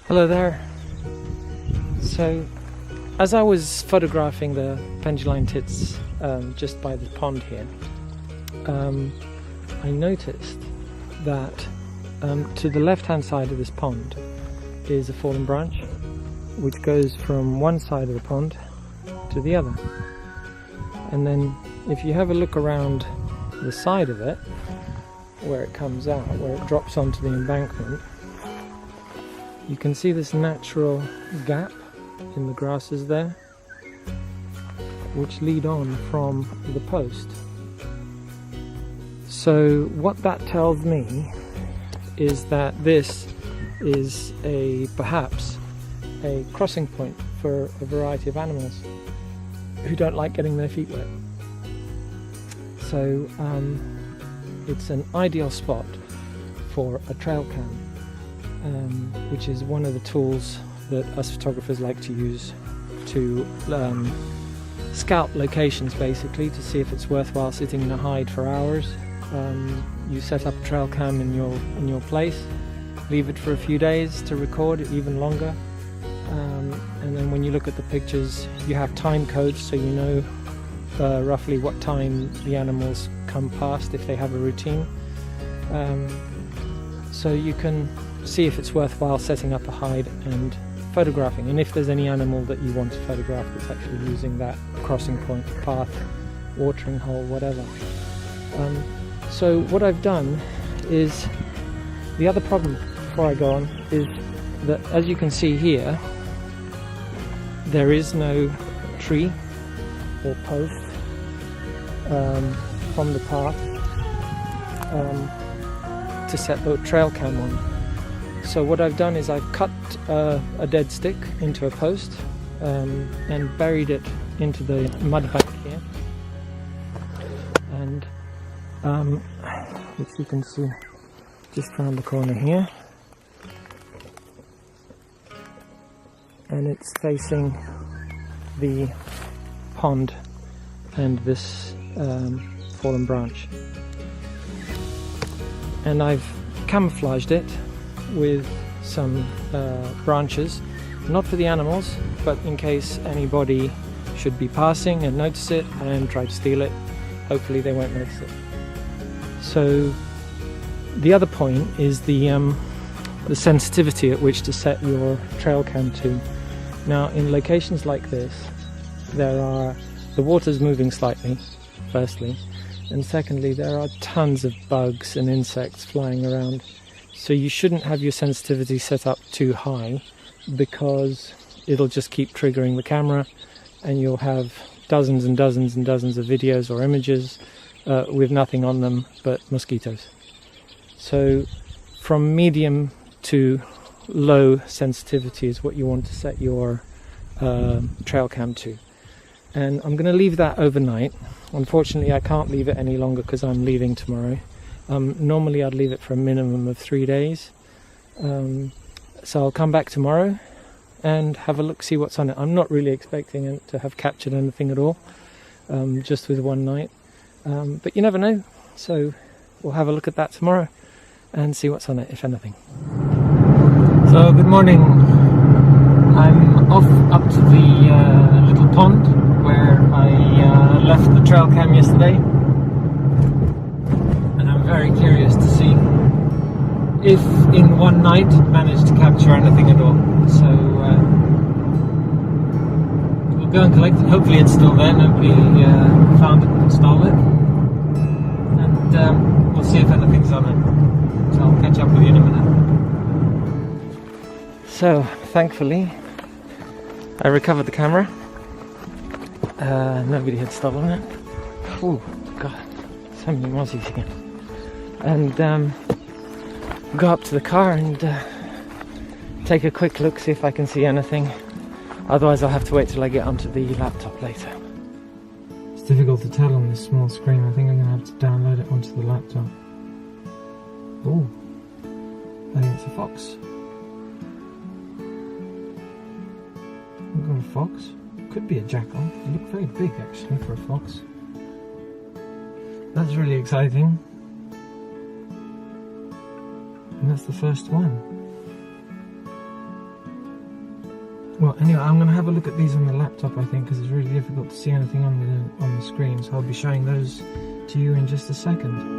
Hello there. So, as I was photographing the penduline tits just by the pond here, I noticed that to the left-hand side of this pond is a fallen branch which goes from one side of the pond to the other. And then if you have a look around the side of it, where it comes out, where it drops onto the embankment, you can see this natural gap in the grasses there, which lead on from the post. So what that tells me is that this is perhaps a crossing point for a variety of animals who don't like getting their feet wet. So it's an ideal spot for a trail cam, which is one of the tools that us photographers like to use to scout locations, basically, to see if it's worthwhile sitting in a hide for hours. You set up a trail cam in your place, leave it for a few days to record, even longer, and then when you look at the pictures you have time codes, so you know roughly what time the animals come past if they have a routine, so you can see if it's worthwhile setting up a hide and photographing, and if there's any animal that you want to photograph that's actually using that crossing point, path, watering hole, whatever. So what I've done is, the other problem before I go on is that, as you can see here, there is no tree or post from the path to set the trail cam on. So what I've done is I've cut a dead stick into a post and buried it into the mud bank here, and which you can see just around the corner here, and it's facing the pond and this fallen branch, and I've camouflaged it with some branches, not for the animals, but in case anybody should be passing and notice it and try to steal it. Hopefully they won't notice it. So the other point is the sensitivity at which to set your trail cam to. Now, in locations like this, the water's moving slightly, firstly, and secondly, there are tons of bugs and insects flying around. So you shouldn't have your sensitivity set up too high, because it'll just keep triggering the camera and you'll have dozens and dozens and dozens of videos or images with nothing on them but mosquitoes. So from medium to low sensitivity is what you want to set your trail cam to. And I'm going to leave that overnight. Unfortunately, I can't leave it any longer because I'm leaving tomorrow. Normally I'd leave it for a minimum of 3 days, so I'll come back tomorrow and have a look, see what's on it. I'm not really expecting it to have captured anything at all, just with one night, but you never know, so we'll have a look at that tomorrow and see what's on it, if anything. So good morning. I'm off up to the little pond where I left the trail cam yesterday. Very curious to see if in one night it managed to capture anything at all. So we'll go and collect it. Hopefully it's still there, nobody found it and stole it, and we'll see if anything's on it. So I'll catch up with you in a minute. So thankfully I recovered the camera. Nobody had stolen it. Oh god, so many mozzies again. And go up to the car and take a quick look, see if I can see anything. Otherwise I'll have to wait till I get onto the laptop later. It's difficult to tell on this small screen. I think I'm going to have to download it onto the laptop. Oh, I think it's a fox. I've got a fox. Could be a jackal. They look very big actually for a fox. That's really exciting. And that's the first one. Well, anyway, I'm going to have a look at these on the laptop, I think, because it's really difficult to see anything on the screen, so I'll be showing those to you in just a second.